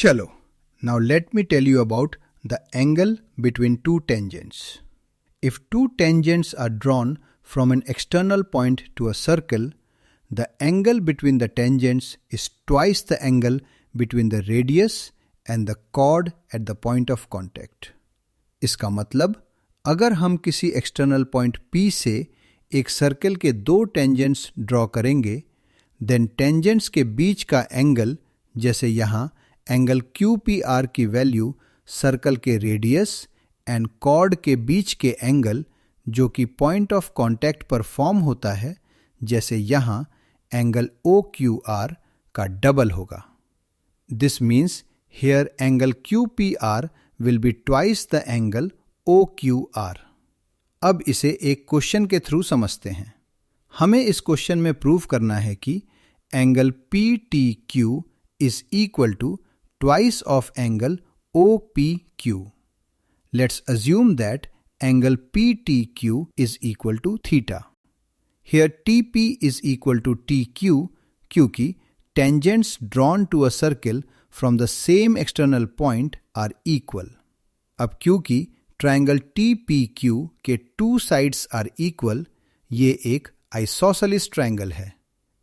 चलो, now let me tell you about the angle between two tangents. If two tangents are drawn from an external point to a circle, the angle between the tangents is twice the angle between the radius and the chord at the point of contact. इसका मतलब अगर हम किसी external point P से एक circle के दो tangents draw करेंगे, देन टेंजेंट्स के बीच का एंगल, जैसे यहाँ एंगल QPR की वैल्यू सर्कल के रेडियस एंड कॉर्ड के बीच के एंगल जो कि पॉइंट ऑफ कांटेक्ट पर फॉर्म होता है, जैसे यहाँ एंगल OQR का डबल होगा. This means here angle QPR will be twice the angle OQR. अब इसे एक क्वेश्चन के थ्रू समझते हैं. हमें इस क्वेश्चन में प्रूव करना है कि angle PTQ is equal to twice of angle OPQ. Let's assume that angle PTQ is equal to theta. Here TP is equal to TQ क्योंकि tangents drawn to a circle from the same external point are equal. अब क्योंकि triangle TPQ के two sides are equal, ये एक isosceles triangle है,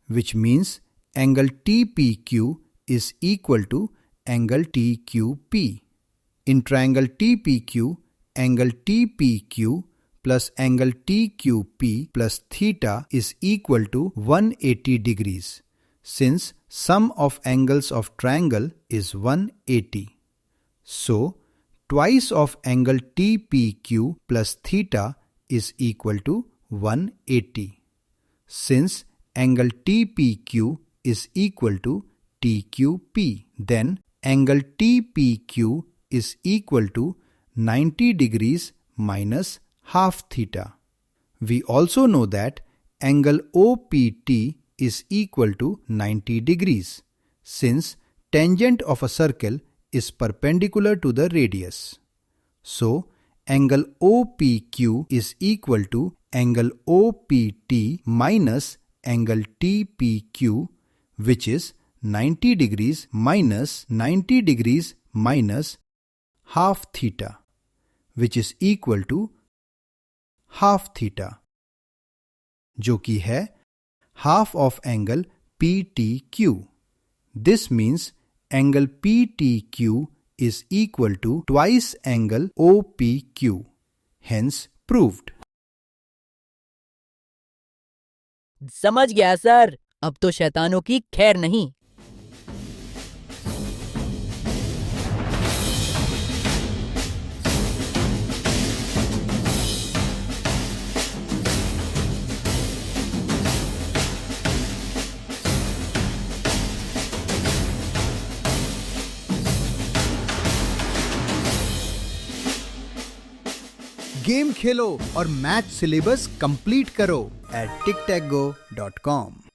which means angle TPQ is equal to angle TQP. In triangle TPQ, angle TPQ plus angle TQP plus theta is equal to 180 degrees, since sum of angles of triangle is 180. So, twice of angle TPQ plus theta is equal to 180. Since angle TPQ is equal to TQP, then angle TPQ is equal to 90 degrees minus half theta. We also know that angle OPT is equal to 90 degrees, since tangent of a circle is perpendicular to the radius. So, angle OPQ is equal to angle OPT minus angle TPQ, which is 90 degrees minus 90 degrees minus half theta, which is equal to half theta, जो कि है half of angle PTQ. This means angle PTQ is equal to twice angle OPQ. Hence proved. समझ गया sir, अब तो शैतानों की खैर नहीं. गेम खेलो और मैथ सिलेबस कंप्लीट करो at tictacgo.com.